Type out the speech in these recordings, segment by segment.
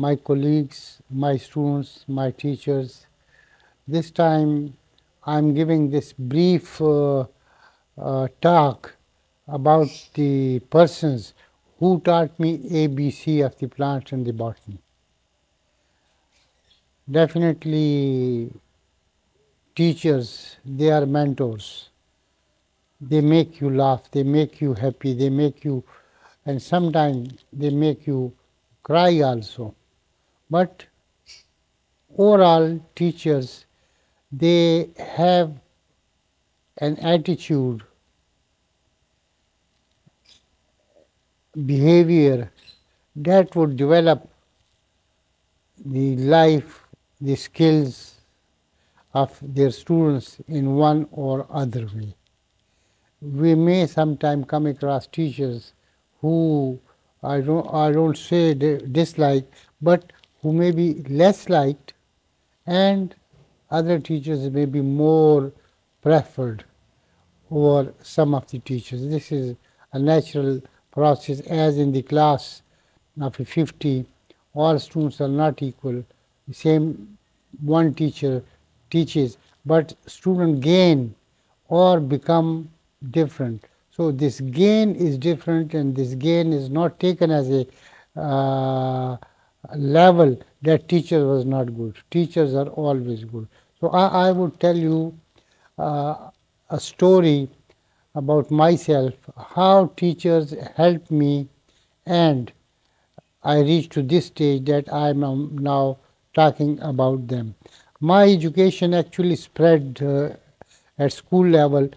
my colleagues, my students, my teachers. This time I'm giving this brief talk about the persons who taught me ABC of the plants and the botany. Definitely teachers, they are mentors. They make you laugh, they make you happy, they make you, and sometimes they make you cry also. But overall, teachers, they have an attitude, behavior that would develop the life, the skills of their students in one or other way. We may sometimes come across teachers who I don't say dislike, but who may be less liked, and other teachers may be more preferred over some of the teachers. This is a natural process, as in the class of a 50, all students are not equal. The same one teacher teaches, but student gain or become different. So this gain is different, and this gain is not taken as a level that teacher was not good. Teachers are always good. So I would tell you a story about myself, how teachers helped me, and I reached to this stage that I am now talking about them. My education actually spread at school level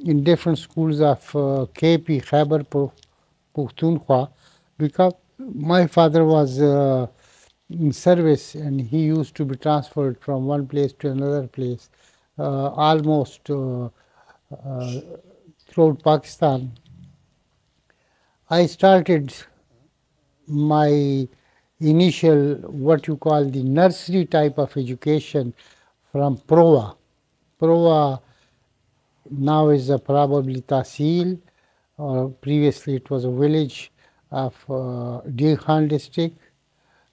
in different schools of KP, Khyber Pakhtunkhwa, because my father was in service and he used to be transferred from one place to another place almost throughout Pakistan. I started my initial, what you call the nursery type of education, from Proa. Proa now is probably Tahsil, or previously it was a village of Dir Khan district.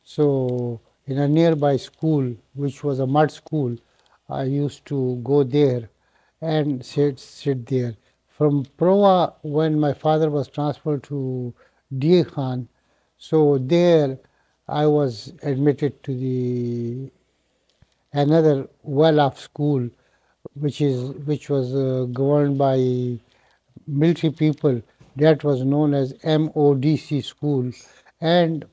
So in a nearby school, which was a mud school, I used to go there and sit there. From Proa, when my father was transferred to Dir Khan, so there I was admitted to the another well-off school, which was governed by military people. That was known as MODC school, and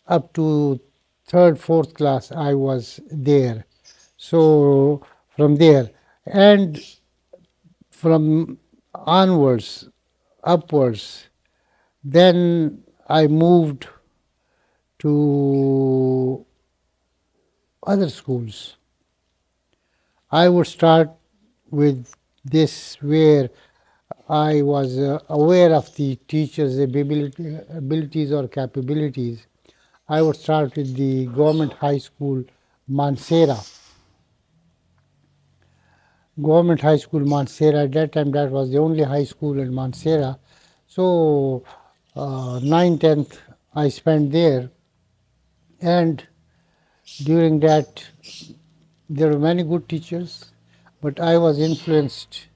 up to third, fourth class, I was there. So from there, and from onwards, upwards, then I moved to other schools. I would start with this, where I was aware of the teacher's abilities or capabilities. I would start with the government high school, Mansera. Government high school, Mansera. At that time, that was the only high school in Mansera. So, 9th, 10th, I spent there. And during that, there were many good teachers, but I was influenced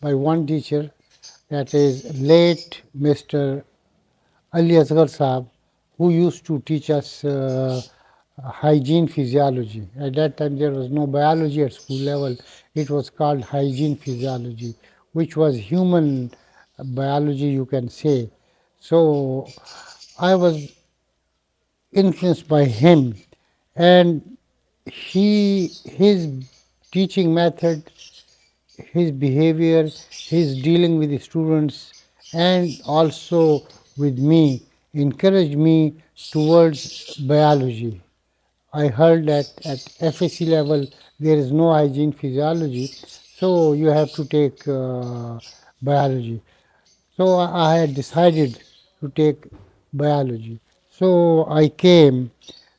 by one teacher, that is late Mr. Ali Asghar Saab, who used to teach us hygiene physiology. At that time, there was no biology at school level. It was called hygiene physiology, which was human biology, you can say. So I was influenced by him, and his teaching method, his behavior, his dealing with the students, and also with me, encouraged me towards biology. I heard that at FSC level there is no hygiene physiology, so you have to take biology. So I had decided to take biology. So I came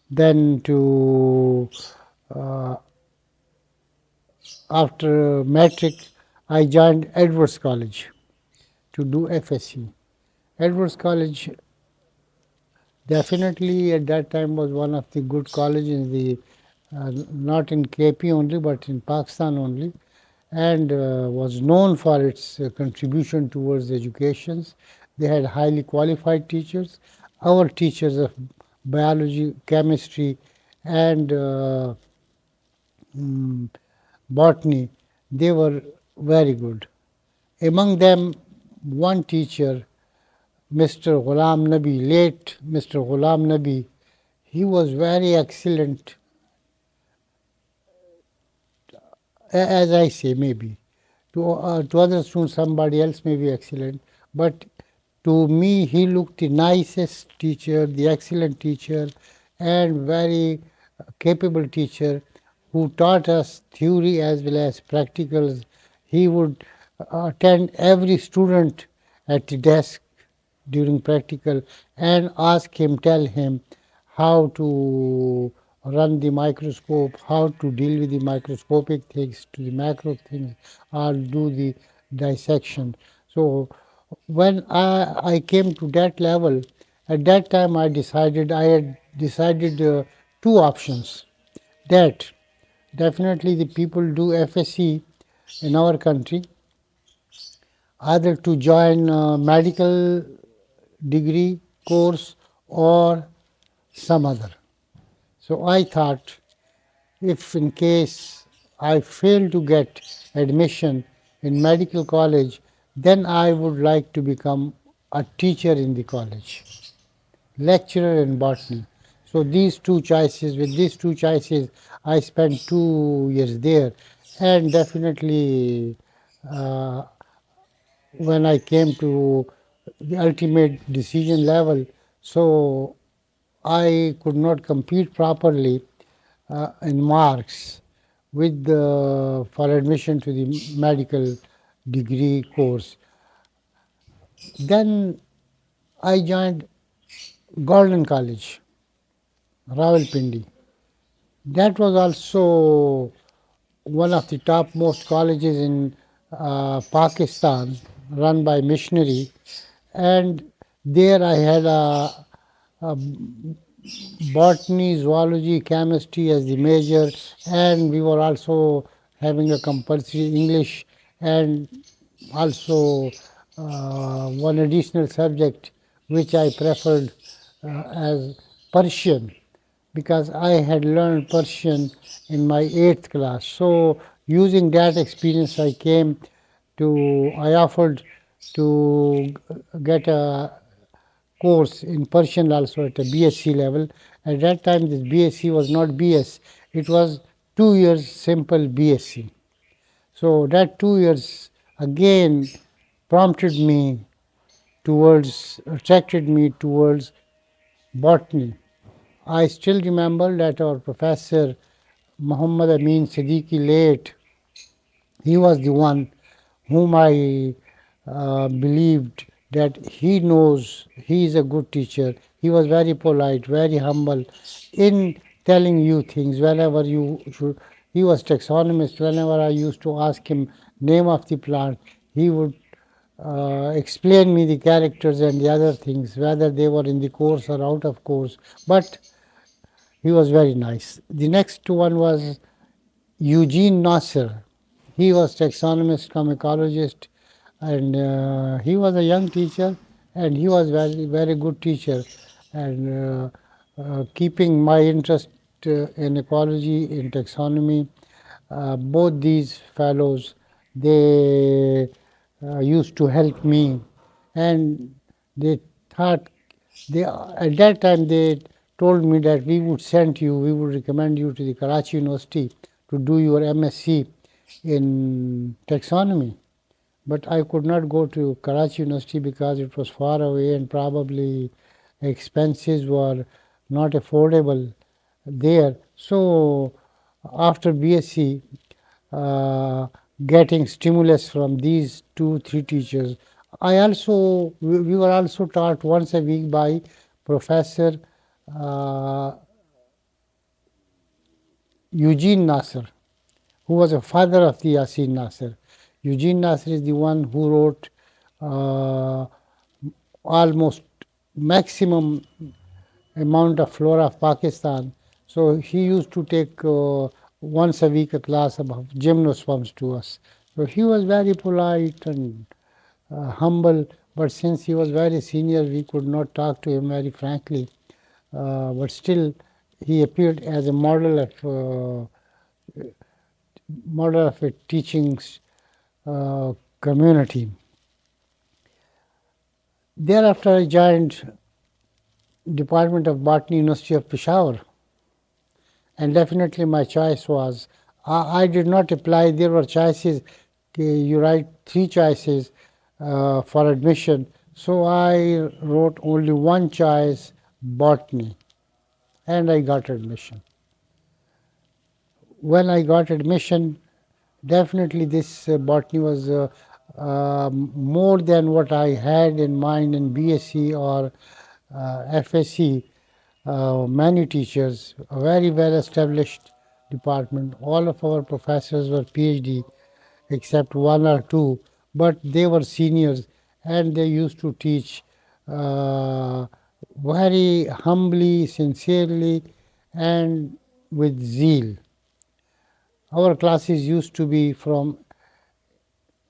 then to, after matric, I joined Edwards College to do FSC. Edwards College, definitely at that time was one of the good colleges in the not in KP only but in Pakistan only, and was known for its contribution towards education. They had highly qualified teachers. Our teachers of biology, chemistry, and botany, they were very good. Among them, one teacher, Mr. Ghulam Nabi, late Mr. Ghulam Nabi, he was very excellent, as I say, maybe. To other students, somebody else may be excellent, but to me, he looked the nicest teacher, the excellent teacher, and very capable teacher who taught us theory as well as practicals. He would attend every student at the desk during practical and ask him, tell him how to run the microscope, how to deal with the microscopic things to the macro things, or do the dissection. So when I came to that level, at that time I had decided two options. That definitely the people do FSC in our country, either to join medical degree course or some other. So I thought if in case I fail to get admission in medical college, then I would like to become a teacher in the college, lecturer in botany. So with these two choices, I spent 2 years there, and definitely uh, when I came to the ultimate decision level, so I could not compete properly in marks with for admission to the medical degree course. Then I joined Golden College, Rawalpindi. That was also one of the topmost colleges in Pakistan, run by missionary, and there I had a botany, zoology, chemistry as the major, and we were also having a compulsory English and also one additional subject which I preferred as Persian because I had learned Persian in my 8th class. So using that experience, I offered to get a course in Persian also at a BSc level. At that time, this BSc was not BS, it was 2 years simple BSc. So that 2 years again attracted me towards botany. I still remember that our professor Muhammad Amin Siddiqui late, he was the one whom I believed that he is a good teacher. He was very polite, very humble in telling you things whenever you should. He was taxonomist. Whenever I used to ask him name of the plant, he would explain me the characters and the other things, whether they were in the course or out of course. But he was very nice. The next one was Eugene Nasser. He was taxonomist cum ecologist, and he was a young teacher, and he was very good teacher, and keeping my interest in ecology, in taxonomy. Both these fellows, they used to help me, and they thought at that time they told me that we would recommend you to the Karachi University to do your MSc in taxonomy. But I could not go to Karachi University because it was far away and probably expenses were not affordable there. So after BSc, uh, getting stimulus from these 2, 3 teachers, we were also taught once a week by Professor uh, Eugene Nasser, who was a father of the Yasin Nasser. Eugene Nasser is the one who wrote uh, almost maximum amount of flora of Pakistan. So he used to take once a week a class about gymnosperms to us. So he was very polite and humble, but since he was very senior, we could not talk to him very frankly. But still, he appeared as a model of a teaching community. Thereafter, I joined Department of Botany, University of Peshawar, and definitely my choice was I did not apply. There were choices. You write three choices for admission. So I wrote only one choice, botany, and I got admission. When I got admission, definitely this botany was more than what I had in mind in BSc or FSc. Many teachers, a very well established department. All of our professors were PhD, except one or two, but they were seniors and they used to teach uh, very humbly, sincerely, and with zeal. Our classes used to be from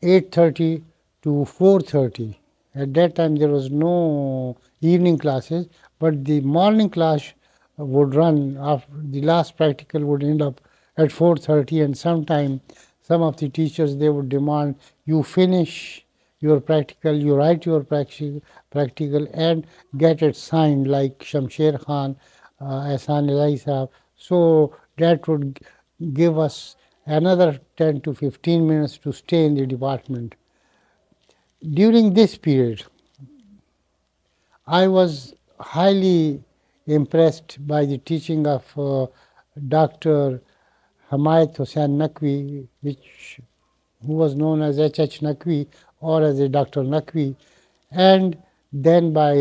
8:30 to 4:30. At that time, there was no evening classes, but the morning class would run. After the last practical would end up at 4:30, and sometime some of the teachers they would demand you finish your practical, you write your practical, and get it signed like Shamsher Khan, Ahsan Ilahi Sahab. So that would give us another 10 to 15 minutes to stay in the department. During this period, I was highly impressed by the teaching of Dr. Himayat Hussain Naqvi, who was known as H. Naqvi or as a Dr. Naqvi, and then by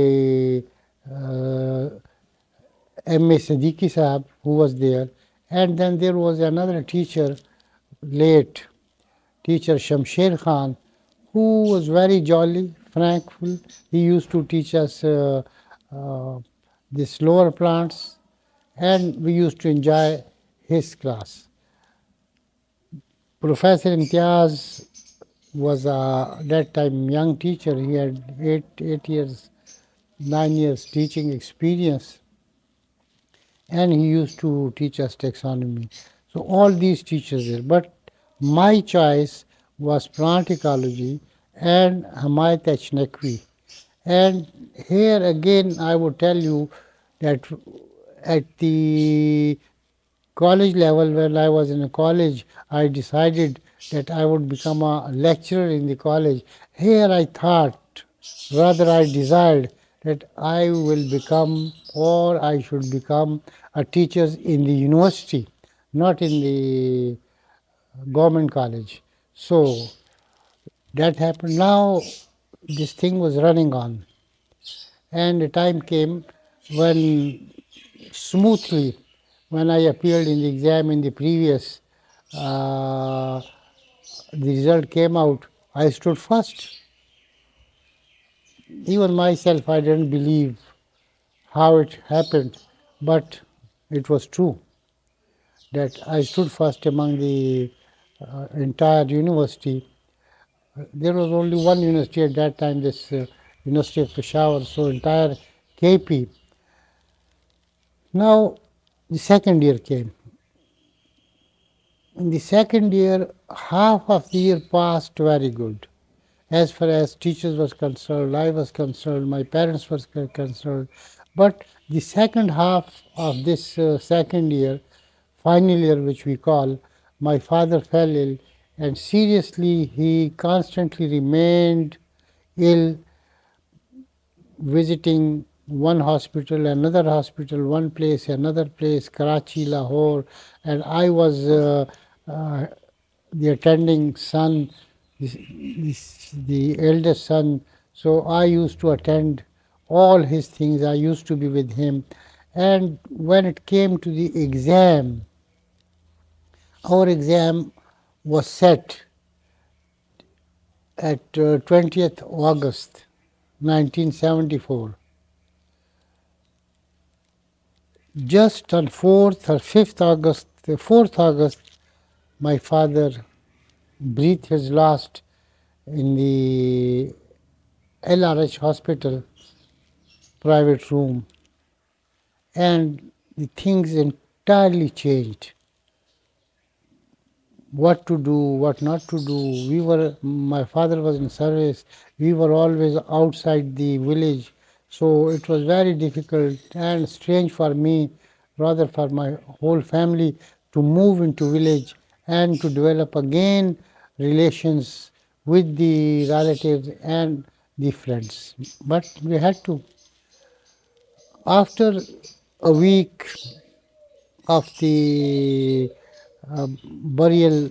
M.A. Siddiqui Sahab, who was there. And then there was another teacher, late teacher Shamsher Khan, who was very jolly, frankful. He used to teach us the slower plants, and we used to enjoy his class. Professor Imtiaz was that time young teacher. He had 8 years, 9 years teaching experience, and he used to teach us taxonomy. So all these teachers there. But my choice was plant ecology and Himayat H. Naqvi. And here again I would tell you that at the college level, when I was in a college, I decided that I would become a lecturer in the college. Here I thought, rather I desired that I will become or I should become a teacher in the university, not in the government college. So that happened. Now this thing was running on, and the time came when smoothly, when I appeared in the exam in the previous, uh, the result came out, I stood first. Even myself, I didn't believe how it happened, but it was true that I stood first among the entire university. There was only one university at that time, this University of Peshawar, so entire KP. Now, the second year came. In the second year, half of the year passed very good. As far as teachers was concerned, I was concerned, my parents were concerned. But the second half of this second year, final year which we call, my father fell ill, and seriously he constantly remained ill, visiting one hospital, another hospital, one place, another place, Karachi, Lahore, and I was the attending son, the eldest son. So I used to attend all his things. I used to be with him. And when it came to the exam, our exam was set at 20th August 1974. Just on 4th or 5th August, 4th August, my father breathed his last in the LRH hospital private room, and the things entirely changed. What to do, what not to do. My father was in service. We were always outside the village, so it was very difficult and strange for me, rather for my whole family, to move into village and to develop again relations with the relatives and the friends. But we had to. After a week of the burial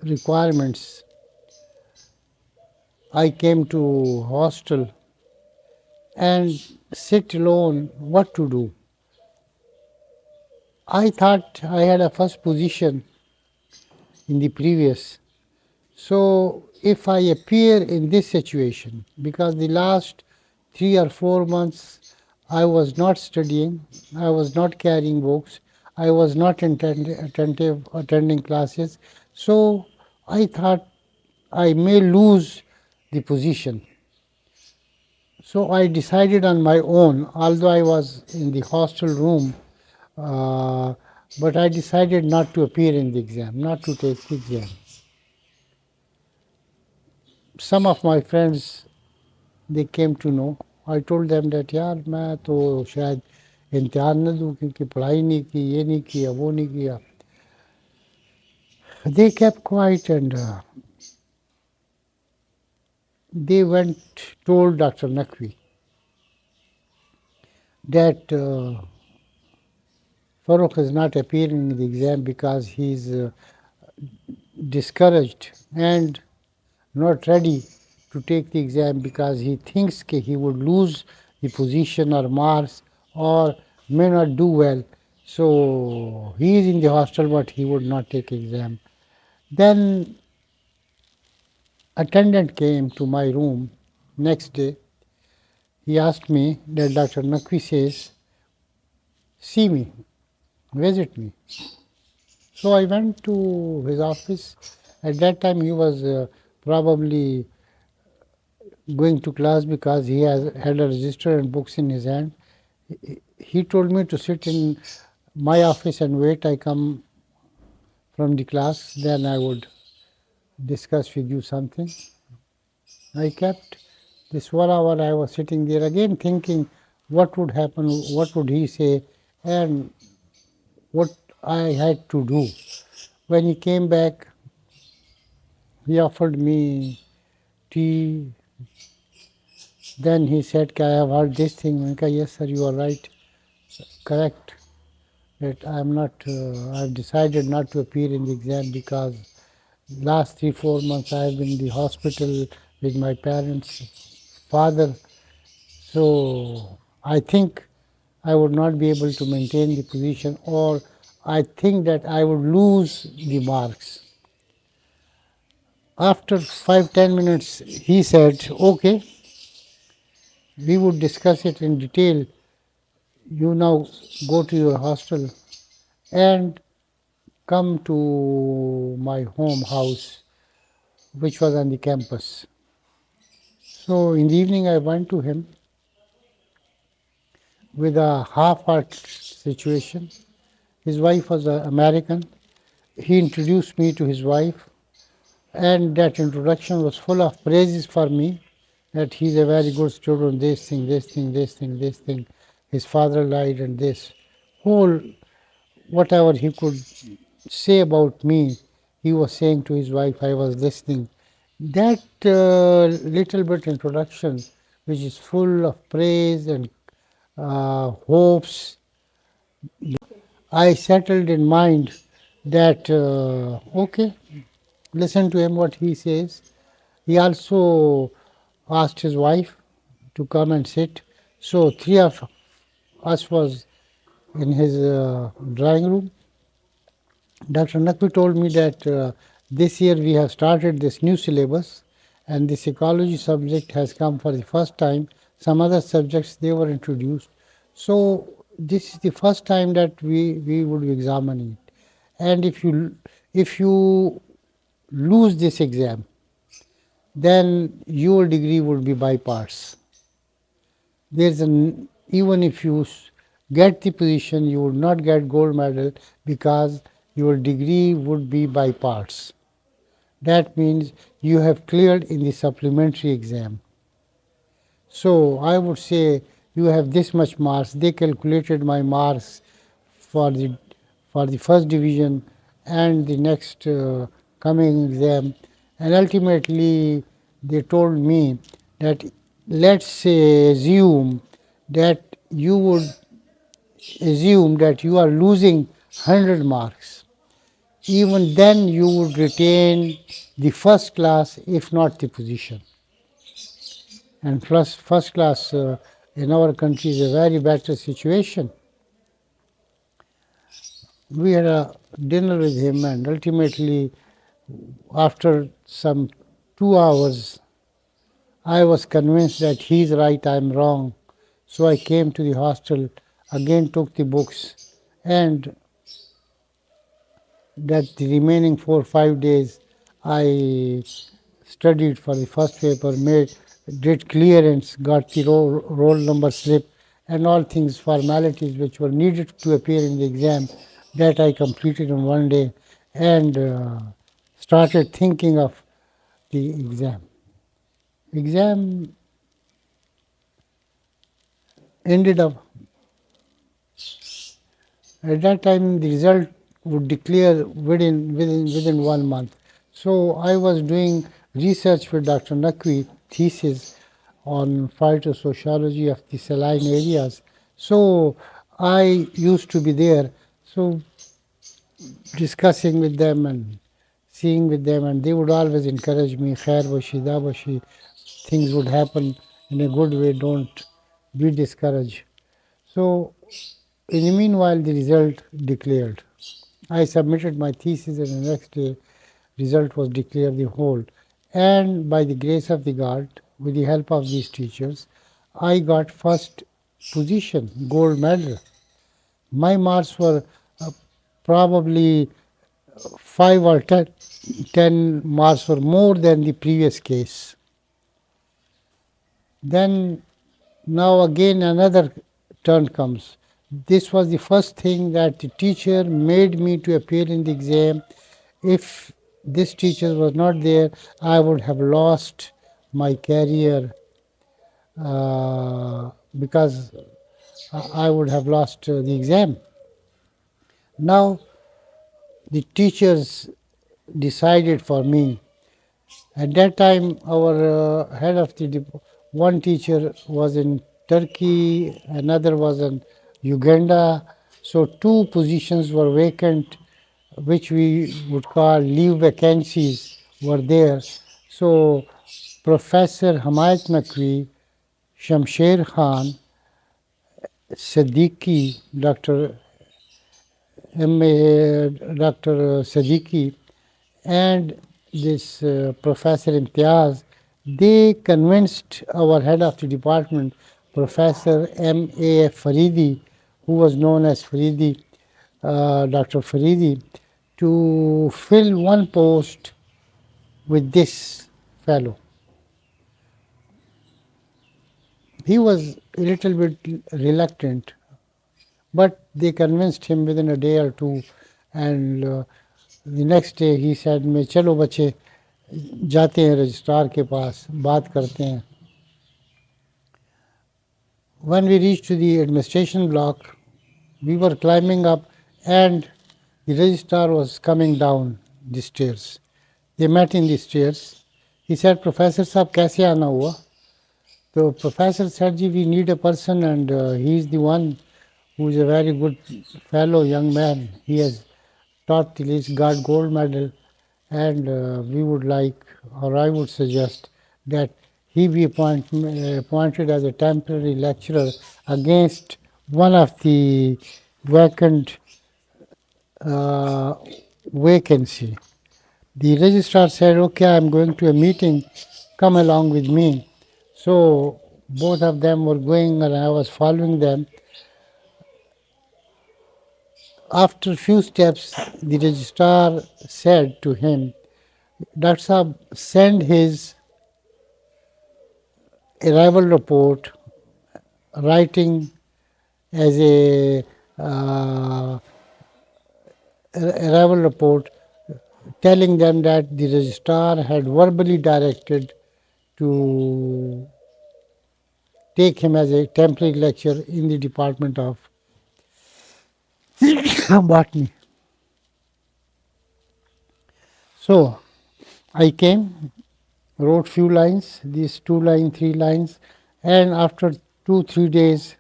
requirements, I came to hostel and sit alone what to do. I thought I had a first position in the previous. So if I appear in this situation, because the last 3 or 4 months I was not studying, I was not carrying books, I was not attending classes, so I thought I may lose the position. So I decided on my own, although I was in the hostel room, uh, but I decided not to appear in the exam, not to take the exam. Some of my friends, they came to know. I told them that यार मैं तो शायद इम्तिहान न दूँ क्योंकि पढ़ाई नहीं की, ये नहीं किया, वो नहीं किया. They kept quiet and they went told Dr. Naqvi that Farrukh is not appearing in the exam because he is discouraged and not ready to take the exam because he thinks he would lose the position or marks or may not do well. So he is in the hostel but he would not take exam. Then attendant came to my room next day. He asked me that Dr. Naqvi says, see me, visit me. So I went to his office. At that time he was probably going to class because he had a register and books in his hand. He told me to sit in my office and wait. I come from the class, then I would discuss with you something. I kept this 1 hour. I was sitting there again thinking what would happen, what would he say, and what I had to do. When he came back, he offered me tea. Then he said, I have heard this thing. I said, yes, sir, you are right, correct. That I am not, I have decided not to appear in the exam because last 3 4 months I have been in the hospital with my parents' father. So I think I would not be able to maintain the position, or I think that I would lose the marks. After 5 10 minutes, he said, okay, we would discuss it in detail. You now go to your hostel and come to my home house, which was on the campus. So in the evening, I went to him with a half-heart situation. His wife was an American. He introduced me to his wife, and that introduction was full of praises for me, that he's a very good student, this thing, this thing, this thing, this thing. His father died, and this whole whatever he could say about me, he was saying to his wife. I was listening. That little bit introduction, which is full of praise and hopes, I settled in mind that okay, listen to him what he says. He also asked his wife to come and sit. So three of us was in his drawing room. Dr. Naqvi told me that this year we have started this new syllabus and the psychology subject has come for the first time. Some other subjects, they were introduced. So this is the first time that we would be examining it. And if you lose this exam, then your degree would be by parts. There's an even if you get the position, you would not get gold medal because your degree would be by parts. That means you have cleared in the supplementary exam. So I would say you have this much marks. They calculated my marks for the for the first division and the next coming exam, and ultimately they told me that let's say assume that you are losing 100 marks. Even then you would retain the first class if not the position. And plus first class in our country is a very better situation. We had a dinner with him, and ultimately after some 2 hours I was convinced that he's right, I'm wrong. So I came to the hostel, again took the books, and that the remaining 4 or 5 days I studied for the first paper, did clearance, got the roll number slip, and all things, formalities which were needed to appear in the exam, that I completed in one day, and started thinking of the exam. Exam ended up at that time the result would declare within 1 month. So I was doing research with Dr. Naqvi, thesis on phytosociology of the saline areas. So I used to be there, so discussing with them and seeing with them, and they would always encourage me, khair bashi, da bashi, things would happen in a good way, don't be discouraged. So in the meanwhile, the result declared. I submitted my thesis, and the next day, result was declared the whole. And by the grace of the God, with the help of these teachers, I got first position, gold medal. My marks were probably 5 or 10 marks were more than the previous case. Then now again another turn comes. This was the first thing that the teacher made me to appear in the exam. If this teacher was not there, I would have lost my career because I would have lost the exam. Now the teachers decided for me. At that time, our head of the one teacher was in Turkey, another was in Uganda. So two positions were vacant, which we would call leave vacancies were there. So Professor Hamayat Naqvi, Shamsher Khan, Siddiqui, Dr. Siddiqui, and this Professor Imtiaz, they convinced our head of the department, Professor M.A. Faridi, who was known as Faridi, Dr. Faridi, to fill one post with this fellow. He was a little bit reluctant, but they convinced him within a day or two, and the next day he said, "मैं चलो बच्चे जाते हैं registrar के पास बात करते हैं." When we reached to the administration block, we were climbing up, and the registrar was coming down the stairs. They met in the stairs. He said, "Professor साहब कैसे आना हुआ?" So Professor said, "ji, we need a person, and he is the one who is a very good fellow, young man. He has taught the list, got gold medal, and we would like, or I would suggest, that he be appointed as a temporary lecturer against one of the vacant vacancy." The registrar said, "Okay, I'm going to a meeting, come along with me." So both of them were going, and I was following them. After few steps, the registrar said to him, Dr. Saab, send his arrival report writing as a uh, arrival report telling them that the registrar had verbally directed to take him as a temporary lecturer in the Department of Botany. So I came, wrote few lines, these 2 lines, 3 lines, and after 2, 3 days,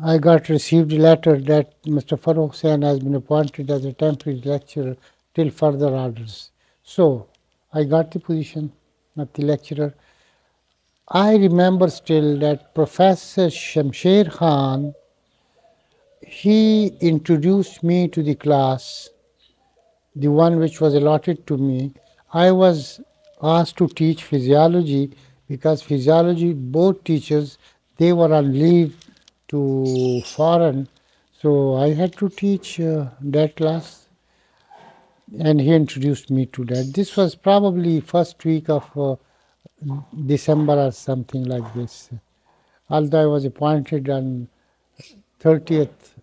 I got received a letter that Mr. Farrukh Hussain has been appointed as a temporary lecturer till further orders. So I got the position of the lecturer. I remember still that Professor Shamsher Khan, he introduced me to the class, the one which was allotted to me. I was asked to teach physiology because physiology, both teachers, they were on leave to foreign. So I had to teach that class, and he introduced me to that. This was probably first week of December or something like this. Although I was appointed on 30th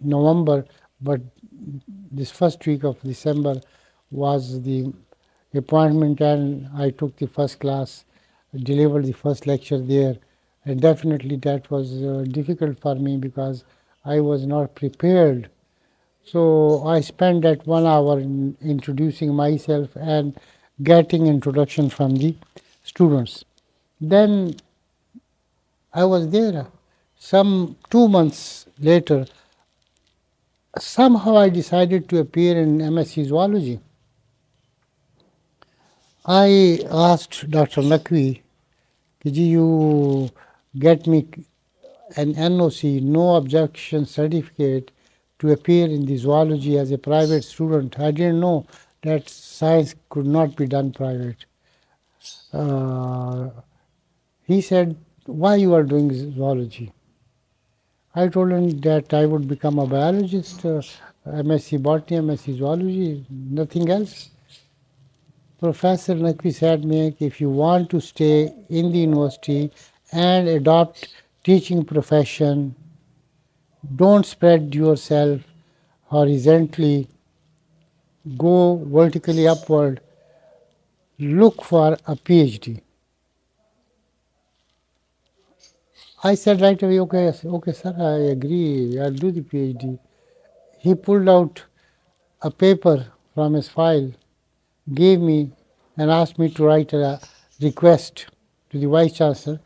November, but this first week of December was the appointment, and I took the first class, delivered the first lecture there, and definitely that was difficult for me because I was not prepared. So I spent that 1 hour in introducing myself and getting introduction from the students. Then I was there. Some 2 months later, somehow I decided to appear in MSc Zoology. I asked Dr. Naqvi, could you get me an NOC, no objection certificate, to appear in the zoology as a private student? I didn't know that science could not be done private. Uh, he said, why you are doing zoology? I told him that I would become a biologist, MSc botany, MSc zoology, nothing else. Professor Naqvi said me, if you want to stay in the university and adopt teaching profession, don't spread yourself horizontally, go vertically upward, look for a PhD. I said right away, okay, sir, I agree, I'll do the PhD. He pulled out a paper from his file, gave me, and asked me to write a request to the Vice Chancellor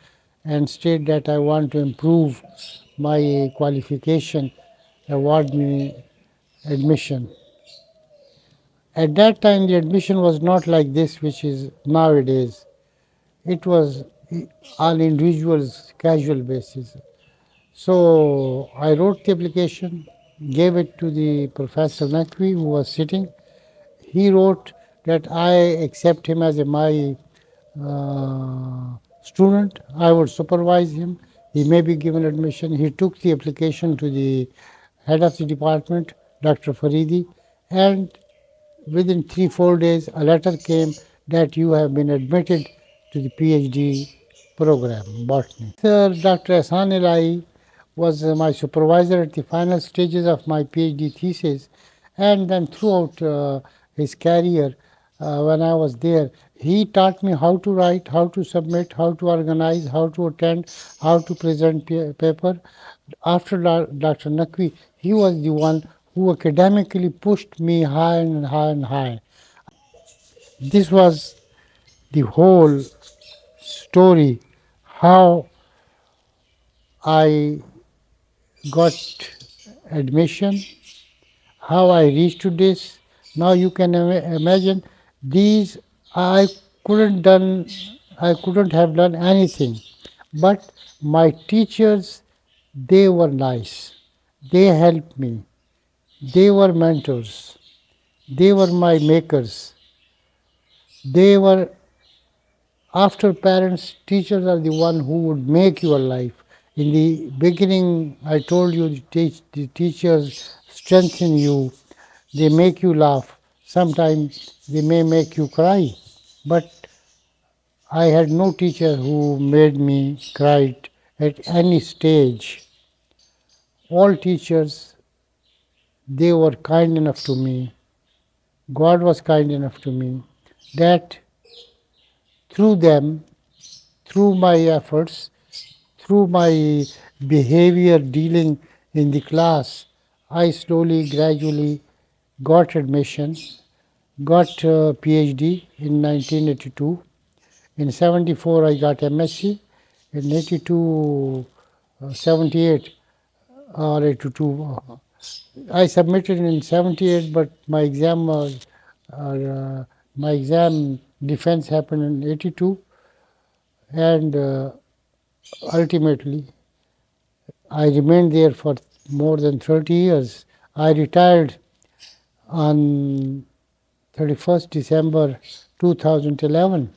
and state that I want to improve my qualification, award me admission. At that time, the admission was not like this, which is nowadays. It was on individuals, casual basis. So I wrote the application, gave it to the Professor Naqvi, who was sitting. He wrote that I accept him as my student. I would supervise him. He may be given admission. He took the application to the head of the department, Dr. Faridi, and within 3 4 days, a letter came that you have been admitted to the PhD program, botany. Sir Dr. Ehsan Elahi was my supervisor at the final stages of my PhD thesis, and then throughout his career, when I was there, he taught me how to write, how to submit, how to organize, how to attend, how to present paper. After Dr. Naqvi, he was the one who academically pushed me high and high and high. This was the whole story, how I got admission, how I reached to this. Now you can imagine these I I couldn't have done anything. But my teachers, they were nice. They helped me. They were mentors. They were my makers. They were, after parents, teachers are the one who would make your life. In the beginning, I told you the teachers strengthen you, they make you laugh. Sometimes they may make you cry. But I had no teacher who made me cry at any stage. All teachers, they were kind enough to me. God was kind enough to me that through them, through my efforts, through my behavior dealing in the class, I slowly, gradually got admission, got a PhD in 1982. In 74, I got MSc. In 82, 78 or 82, I submitted in 78, but my exam defense happened in 82, and ultimately I remained there for more than 30 years. I retired on 31st December 2011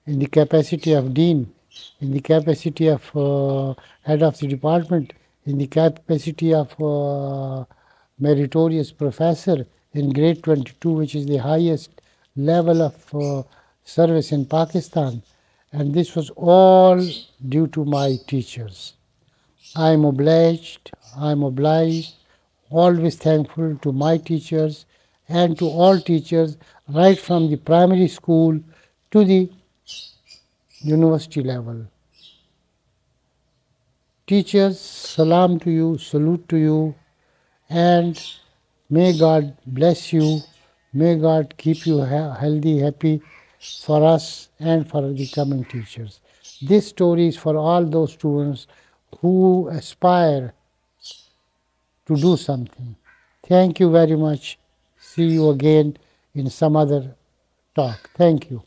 in the capacity of dean, in the capacity of head of the department, in the capacity of meritorious professor in grade 22, which is the highest level of service in Pakistan. And this was all due to my teachers. I'm obliged, always thankful to my teachers and to all teachers, right from the primary school to the university level. Teachers, salam to you, salute to you, and may God bless you. May God keep you healthy, happy for us and for the coming teachers. This story is for all those students who aspire to do something. Thank you very much. See you again in some other talk. Thank you.